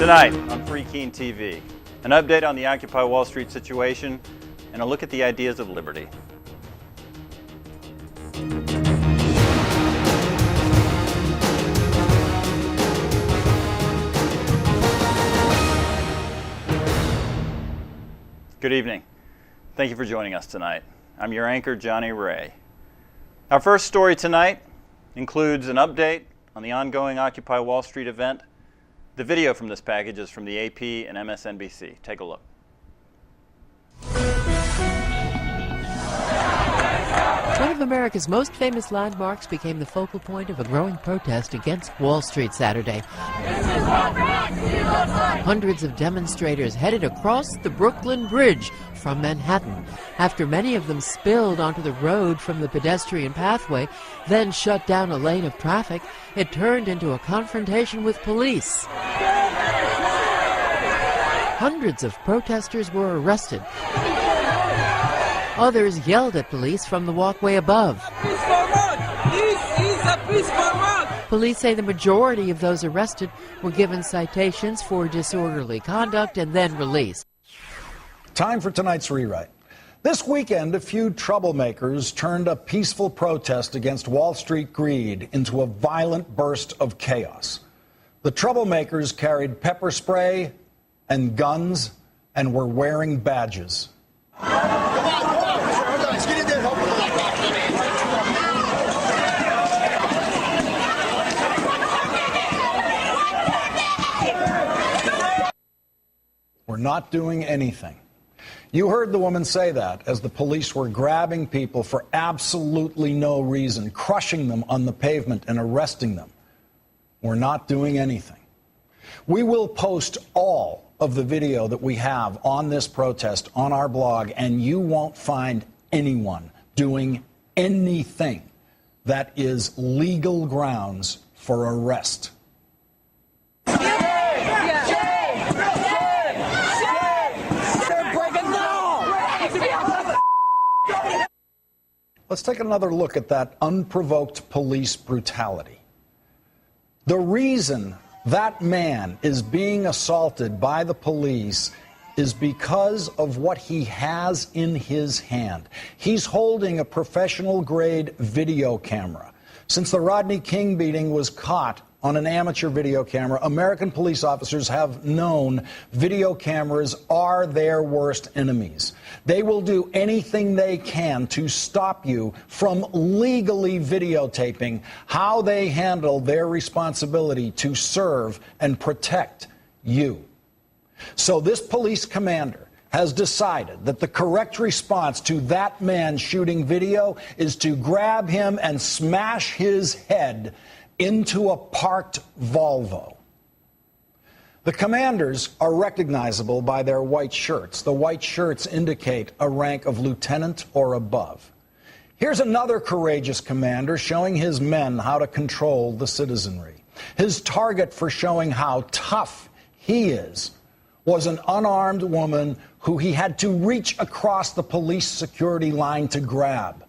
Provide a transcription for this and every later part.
Tonight on Free Keene TV, an update on the Occupy Wall Street situation and a look at the ideas of liberty. Good evening. Thank you for joining us tonight. I'm your anchor, Jonny Ray. Our first story tonight includes an update on the ongoing Occupy Wall Street event. The video from this package is from the AP and MSNBC. Take a look. One of America's most famous landmarks became the focal point of a growing protest against Wall Street Saturday. Hundreds of demonstrators headed across the Brooklyn Bridge from Manhattan after many of them spilled onto the road from the pedestrian pathway, then shut down a lane of traffic. It turned into a confrontation with police. Hundreds of protesters were arrested. Others yelled at police from the walkway above. Police say the majority of those arrested were given citations for disorderly conduct and then released. Time for tonight's rewrite. This weekend, a few troublemakers turned a peaceful protest against Wall Street greed into a violent burst of chaos. The troublemakers carried pepper spray and guns and were wearing badges. We're not doing anything. You heard the woman say that as the police were grabbing people for absolutely no reason, crushing them on the pavement and arresting them. We're not doing anything. We will post all of the video that we have on this protest on our blog, and you won't find anyone doing anything that is legal grounds for arrest. Let's take another look at that unprovoked police brutality. The reason that man is being assaulted by the police is because of what he has in his hand. He's holding a professional-grade video camera. Since the Rodney King beating was caught on an amateur video camera, American police officers have known video cameras are their worst enemies. They will do anything they can to stop you from legally videotaping how they handle their responsibility to serve and protect you. So this police commander has decided that the correct response to that man shooting video is to grab him and smash his head into a parked Volvo. The commanders are recognizable by their white shirts. The white shirts indicate a rank of lieutenant or above. Here's another courageous commander showing his men how to control the citizenry. His target for showing how tough he is was an unarmed woman who he had to reach across the police security line to grab.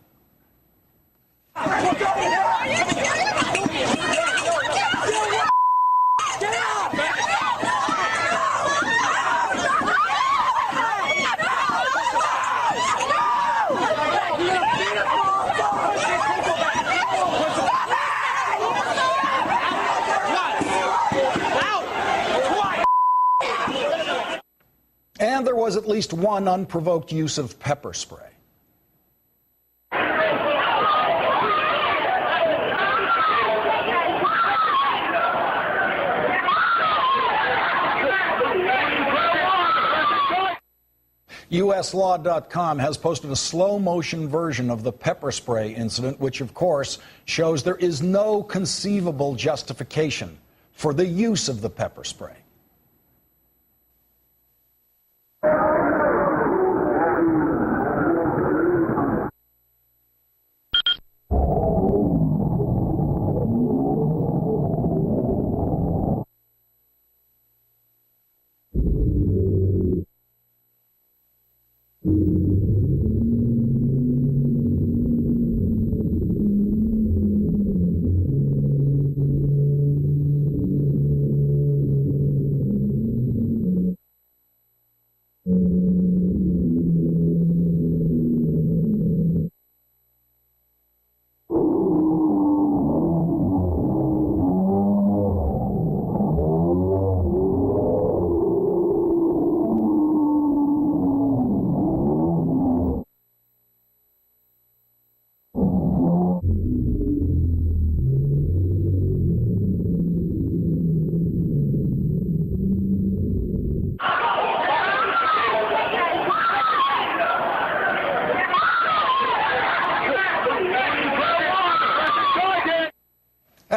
And there was at least one unprovoked use of pepper spray. USLaw.com has posted a slow-motion version of the pepper spray incident, which, of course, shows there is no conceivable justification for the use of the pepper spray.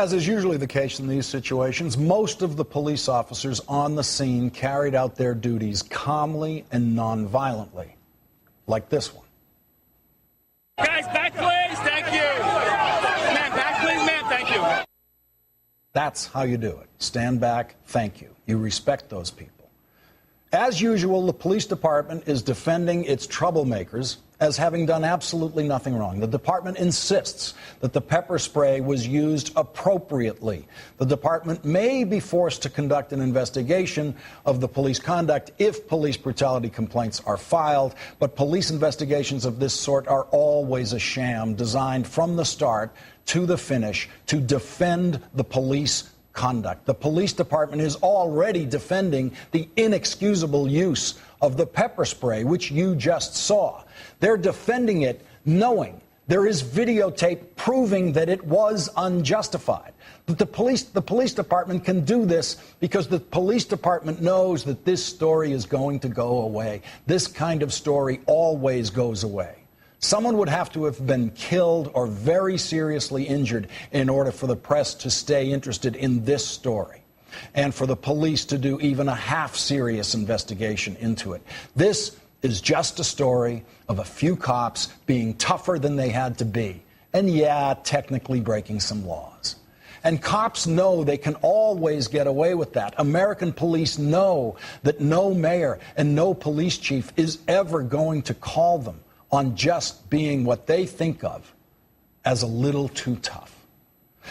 As is usually the case in these situations, most of the police officers on the scene carried out their duties calmly and non-violently, like this one. Guys, back please, thank you. Ma'am, back please, ma'am, thank you. That's how you do it. Stand back, thank you. You respect those people. As usual, the police department is defending its troublemakers as having done absolutely nothing wrong. The department insists that the pepper spray was used appropriately. The department may be forced to conduct an investigation of the police conduct if police brutality complaints are filed, but police investigations of this sort are always a sham, designed from the start to the finish to defend the police conduct. The police department is already defending the inexcusable use of the pepper spray, which you just saw. They're defending it knowing there is videotape proving that it was unjustified. But the police department can do this because the police department knows that this story is going to go away. This kind of story always goes away. Someone would have to have been killed or very seriously injured in order for the press to stay interested in this story and for the police to do even a half-serious investigation into it. This is just a story of a few cops being tougher than they had to be, and yeah, technically breaking some laws. And cops know they can always get away with that. American police know that no mayor and no police chief is ever going to call them on just being what they think of as a little too tough.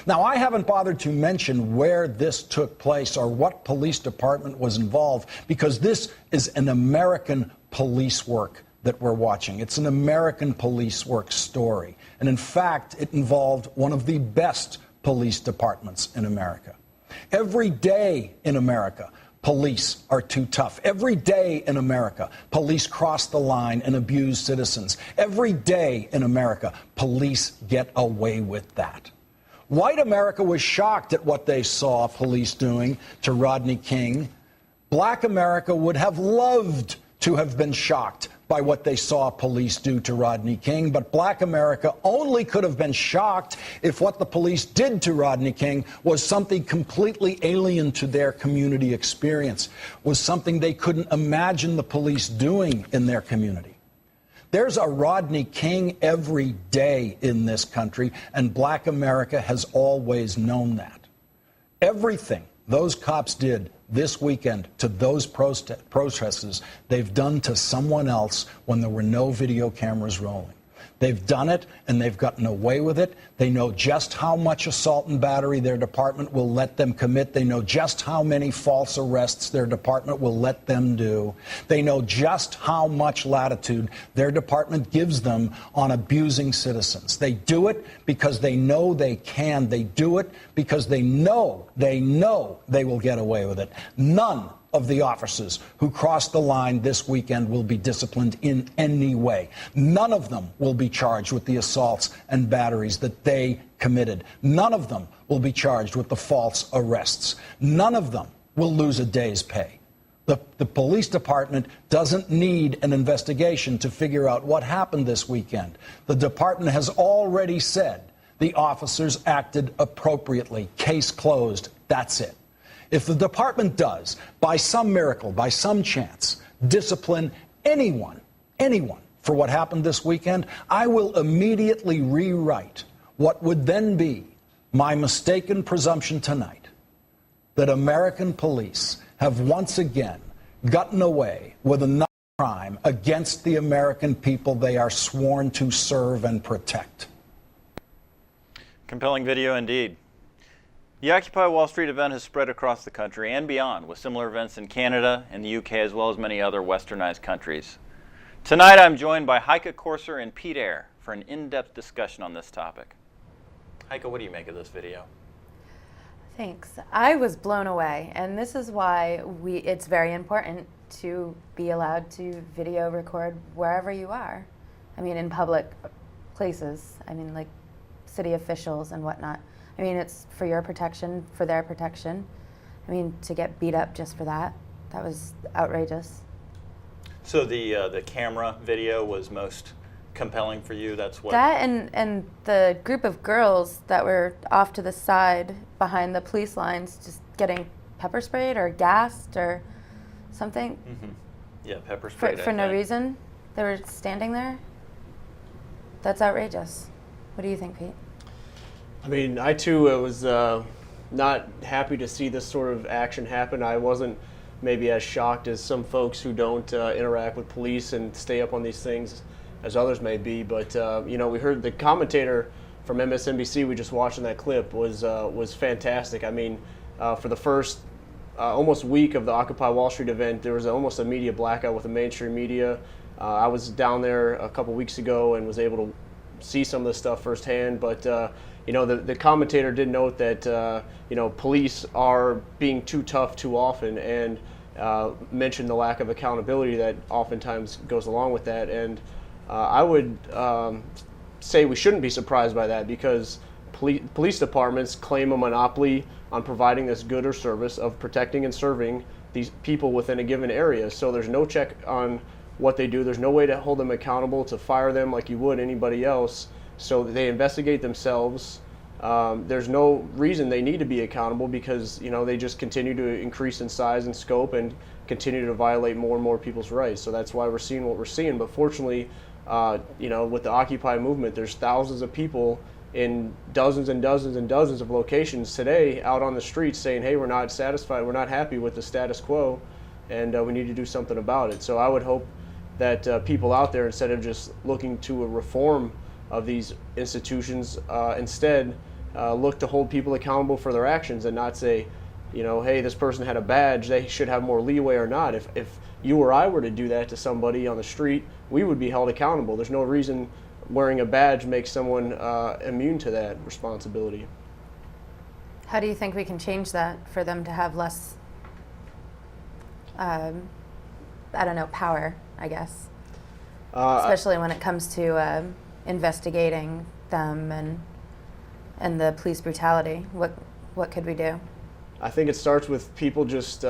Now, I haven't bothered to mention where this took place or what police department was involved, because this is an American police work that we're watching. It's an American police work story. And in fact, it involved one of the best police departments in America. Every day in America, police are too tough. Every day in America, police cross the line and abuse citizens. Every day in America, police get away with that. White America was shocked at what they saw police doing to Rodney King. Black America would have loved to have been shocked by what they saw police do to Rodney King, but black America only could have been shocked if what the police did to Rodney King was something completely alien to their community experience, was something they couldn't imagine the police doing in their community. There's a Rodney King every day in this country, and black America has always known that. Everything those cops did this weekend to those protesters, they've done to someone else when there were no video cameras rolling. They've done it, and they've gotten away with it. They know just how much assault and battery their department will let them commit. They know just how many false arrests their department will let them do. They know just how much latitude their department gives them on abusing citizens. They do it because they know they can. They do it because they know they will get away with it. None of the officers who crossed the line this weekend will be disciplined in any way. None of them will be charged with the assaults and batteries that they committed. None of them will be charged with the false arrests. None of them will lose a day's pay. The police department doesn't need an investigation to figure out what happened this weekend. The department has already said the officers acted appropriately. Case closed. That's it. If the department does, by some miracle, by some chance, discipline anyone for what happened this weekend, I will immediately rewrite what would then be my mistaken presumption tonight that American police have once again gotten away with another crime against the American people they are sworn to serve and protect. Compelling video indeed. The Occupy Wall Street event has spread across the country and beyond, with similar events in Canada and the UK, as well as many other westernized countries. Tonight I'm joined by Heike Corser and Pete Eyre for an in-depth discussion on this topic. Heike, what do you make of this video? Thanks. I was blown away, and this is why it's very important to be allowed to video record wherever you are. I mean, in public places, I mean, like city officials and whatnot. I mean, it's for your protection, for their protection. I mean, to get beat up just for that was outrageous. So the camera video was most compelling for you? That's what. That and the group of girls that were off to the side behind the police lines just getting pepper sprayed or gassed or something. Yeah, pepper sprayed. For no reason. They were standing there. That's outrageous. What do you think, Pete? I mean, I too was not happy to see this sort of action happen. I wasn't maybe as shocked as some folks who don't interact with police and stay up on these things as others may be. But you know, we heard the commentator from MSNBC we just watched in that clip was fantastic. I mean, for the first almost week of the Occupy Wall Street event, there was almost a media blackout with the mainstream media. I was down there a couple weeks ago and was able to see some of this stuff firsthand. But you know, the commentator did note that you know, police are being too tough too often, and mentioned the lack of accountability that oftentimes goes along with that. And I would say we shouldn't be surprised by that, because police departments claim a monopoly on providing this good or service of protecting and serving these people within a given area. So there's no check on what they do. There's no way to hold them accountable, to fire them like you would anybody else. So they investigate themselves. There's no reason they need to be accountable, because you know, they just continue to increase in size and scope and continue to violate more and more people's rights. So that's why we're seeing what we're seeing. But fortunately, you know, with the Occupy movement, there's thousands of people in dozens and dozens and dozens of locations today out on the streets saying, hey, we're not satisfied, we're not happy with the status quo, and we need to do something about it. So I would hope that people out there, instead of just looking to a reform of these institutions, instead look to hold people accountable for their actions, and not say, you know, hey, this person had a badge, they should have more leeway or not. If you or I were to do that to somebody on the street, we would be held accountable. There's no reason wearing a badge makes someone immune to that responsibility. How do you think we can change that for them to have less, I don't know, power, I guess? Especially when it comes to investigating them and the police brutality. What could we do? I think it starts with people just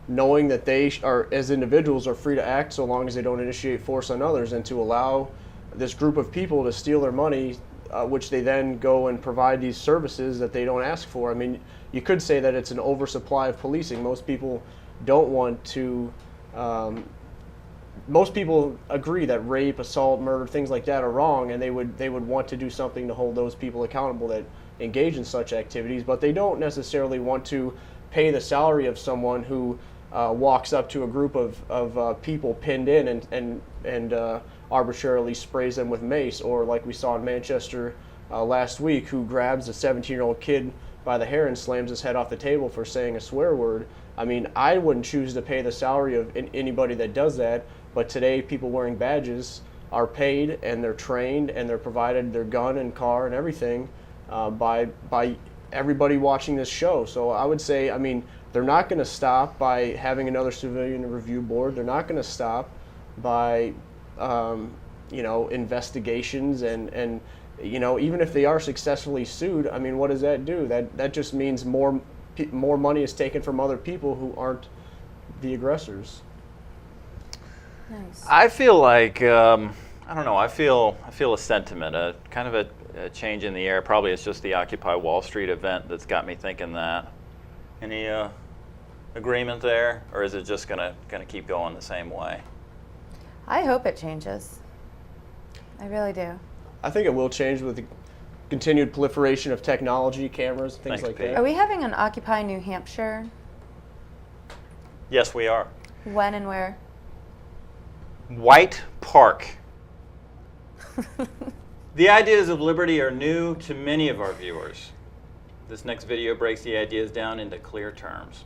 knowing that they are, as individuals, are free to act so long as they don't initiate force on others, and to allow this group of people to steal their money, which they then go and provide these services that they don't ask for. I mean, you could say that it's an oversupply of policing. Most people don't want to. Most people agree that rape, assault, murder, things like that are wrong, and they would want to do something to hold those people accountable that engage in such activities. But they don't necessarily want to pay the salary of someone who walks up to a group of people pinned in and arbitrarily sprays them with mace, or like we saw in Manchester last week, who grabs a 17-year-old kid by the hair and slams his head off the table for saying a swear word. I mean, I wouldn't choose to pay the salary of anybody that does that, but today people wearing badges are paid, and they're trained, and they're provided their gun and car and everything by everybody watching this show. So I would say, I mean, they're not going to stop by having another civilian review board. They're not going to stop by you know, investigations and you know, even if they are successfully sued, I mean, what does that do? That just means more money is taken from other people who aren't the aggressors. Nice. I feel like I don't know. I feel a sentiment, a kind of a change in the air. Probably it's just the Occupy Wall Street event that's got me thinking that. Any agreement there, or is it just gonna keep going the same way? I hope it changes. I really do. I think it will change with the continued proliferation of technology, cameras, things Thanks, like Pete. that. Are we having an Occupy New Hampshire? Yes, we are. When and where? White Park. The ideas of liberty are new to many of our viewers. This next video breaks the ideas down into clear terms.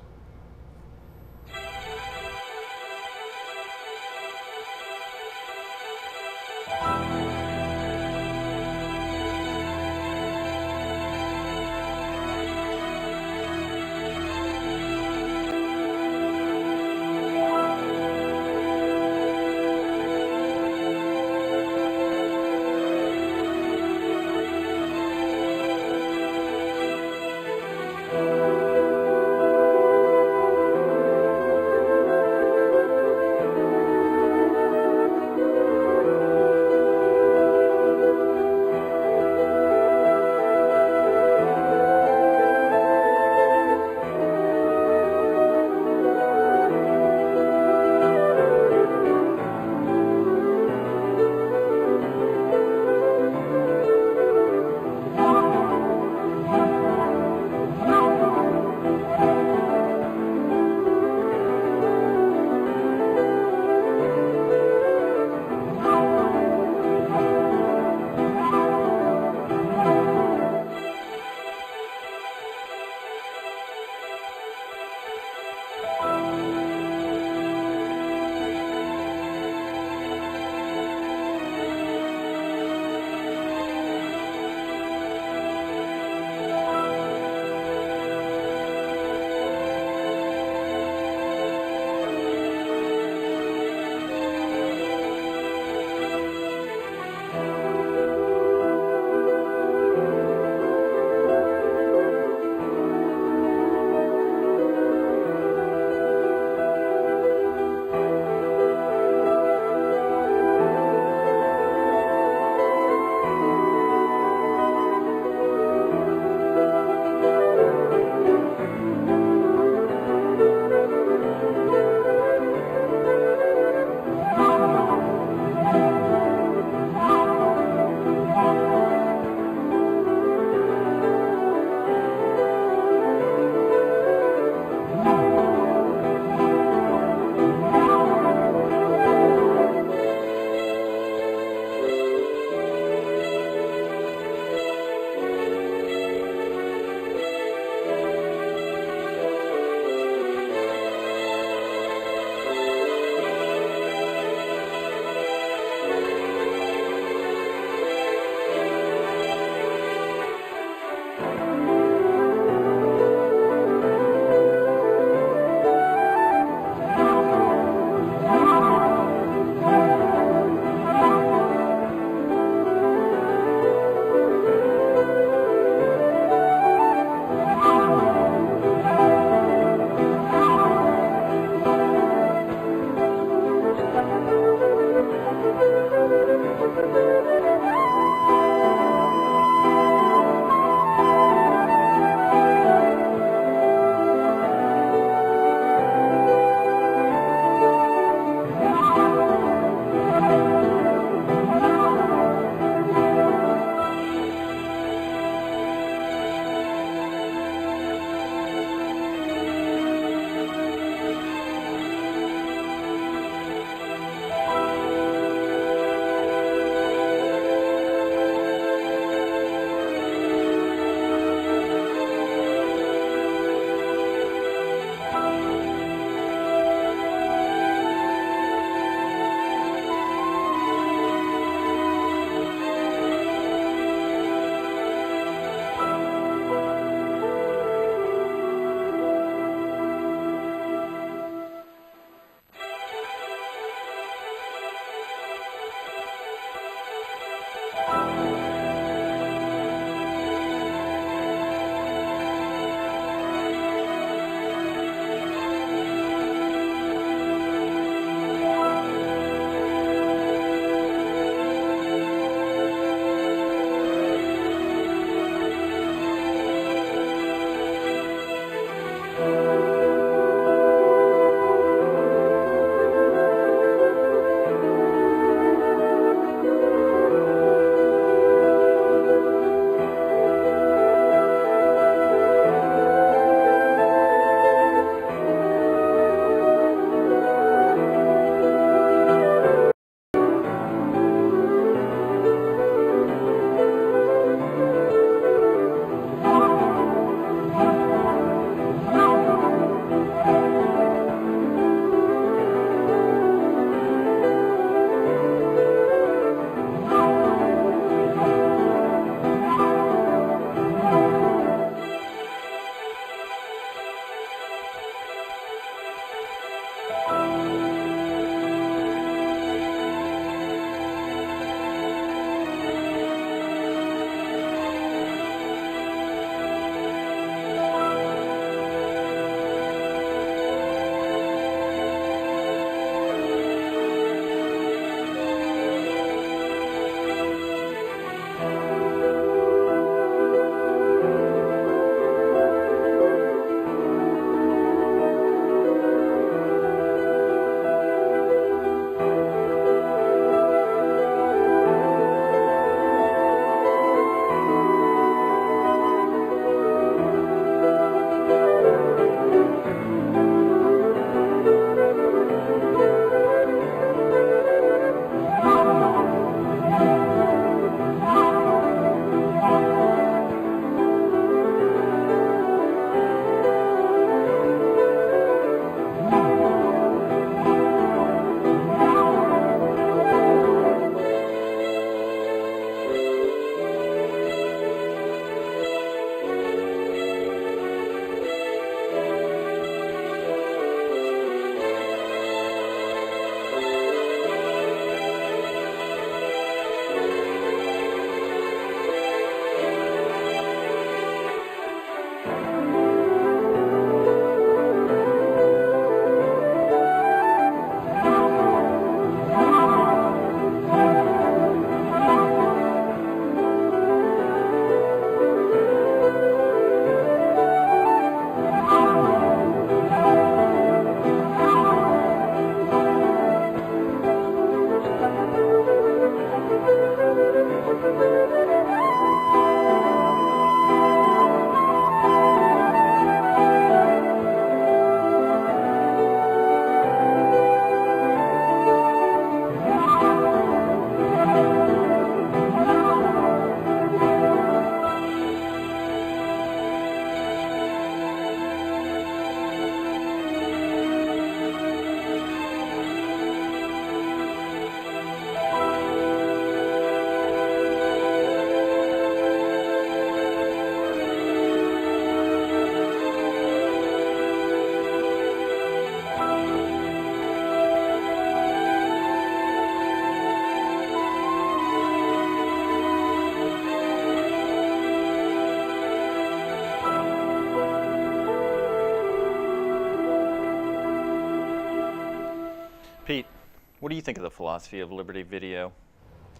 What do you think of the philosophy of Liberty Video?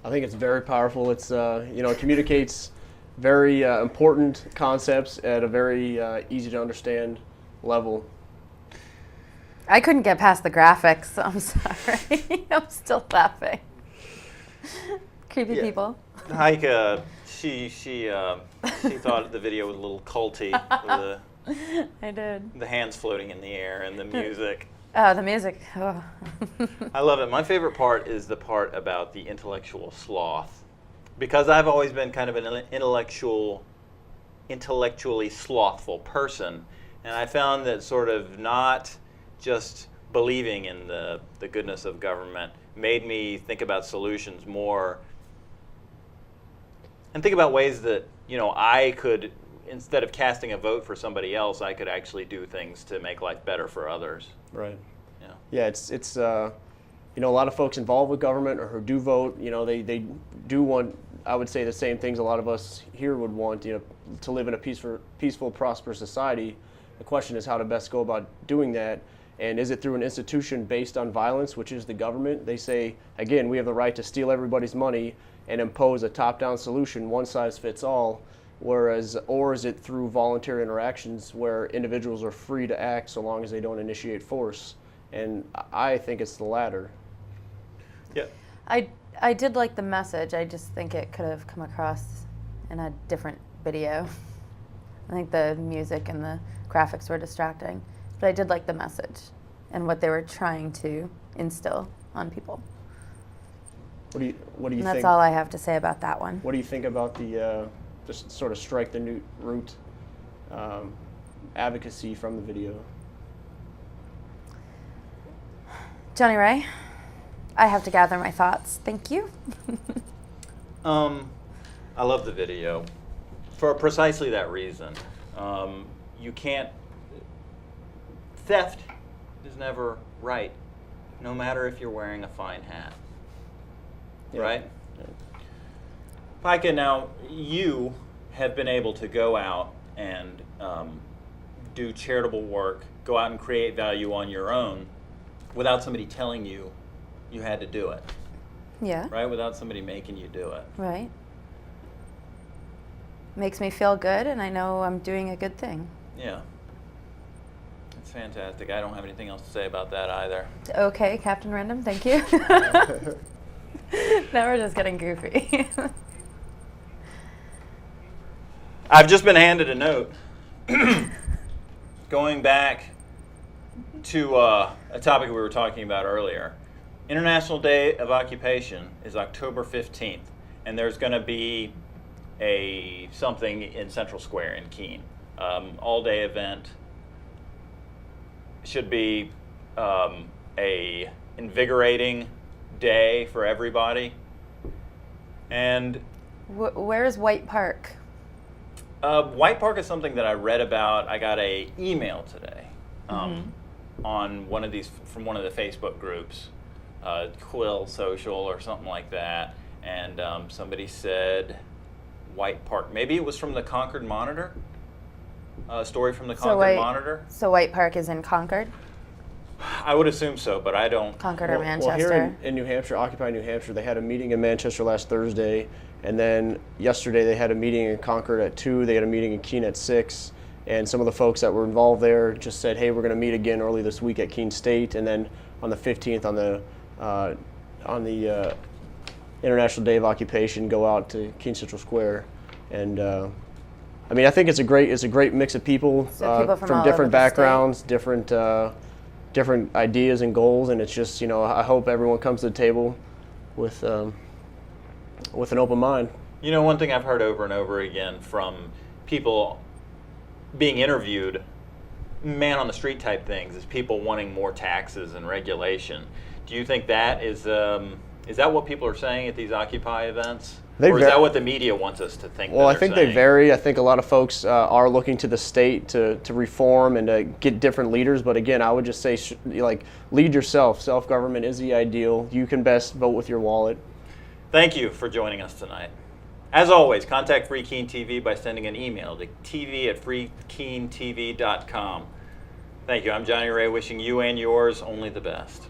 I think it's very powerful. It's it communicates very important concepts at a very easy to understand level. I couldn't get past the graphics. I'm sorry. I'm still laughing. Creepy people. Heike, she thought the video was a little culty. I did. The hands floating in the air and the music. Oh, the music. Oh. I love it. My favorite part is the part about the intellectual sloth. Because I've always been kind of an intellectually slothful person, and I found that sort of not just believing in the goodness of government made me think about solutions more and think about ways that, I could, instead of casting a vote for somebody else, I could actually do things to make life better for others. Right. Yeah. Yeah, it's a lot of folks involved with government or who do vote, they do want, I would say, the same things a lot of us here would want, to live in a peaceful, prosperous society. The question is how to best go about doing that. And is it through an institution based on violence, which is the government? They say, again, we have the right to steal everybody's money and impose a top-down solution, one size fits all, or is it through voluntary interactions where individuals are free to act so long as they don't initiate force? And I think it's the latter. Yeah. I did like the message. I just think it could have come across in a different video. I think the music and the graphics were distracting. But I did like the message and what they were trying to instill on people. What do you And think? that's all I have to say about that one. What do you think about the just sort of strike the new root advocacy from the video? Jonny Ray, I have to gather my thoughts. Thank you. I love the video for precisely that reason. You can't. Theft is never right, no matter if you're wearing a fine hat. Yeah. Right? Heike, now you have been able to go out and do charitable work, go out and create value on your own without somebody telling you you had to do it. Yeah. Right? Without somebody making you do it. Right. Makes me feel good, and I know I'm doing a good thing. Yeah. It's fantastic. I don't have anything else to say about that either. Okay, Captain Random, thank you. Now we're just getting goofy. I've just been handed a note going back to a topic we were talking about earlier. International Day of Occupation is October 15th, and there's going to be something in Central Square in Keene. All-day event. Should be a invigorating day for everybody. And Where is White Park? White Park is something that I read about. I got an email today on from one of the Facebook groups, Quill Social or something like that, and somebody said White Park. Maybe it was from the Concord Monitor. A story from the Concord Monitor. So White Park is in Concord? I would assume so, but I don't. Concord or Manchester? Well, here in New Hampshire, Occupy New Hampshire, they had a meeting in Manchester last Thursday, and then yesterday they had a meeting in Concord at 2, they had a meeting in Keene at 6, and some of the folks that were involved there just said, hey, we're going to meet again early this week at Keene State, and then on the 15th on the International Day of Occupation, go out to Keene Central Square. And I mean, I think it's a great mix of people, So people from all different over the backgrounds, different ideas and goals, and it's just, I hope everyone comes to the table with an open mind. One thing I've heard over and over again from people being interviewed, man on the street type things, is people wanting more taxes and regulation. Do you think that is that what people are saying at these Occupy events? Or is that what the media wants us to think? Well, I think they vary. I think a lot of folks are looking to the state to reform and to get different leaders. But again, I would just say, lead yourself. Self-government is the ideal. You can best vote with your wallet. Thank you for joining us tonight. As always, contact Free Keene TV by sending an email to tv@freekeenetv.com. Thank you. I'm Jonny Ray, wishing you and yours only the best.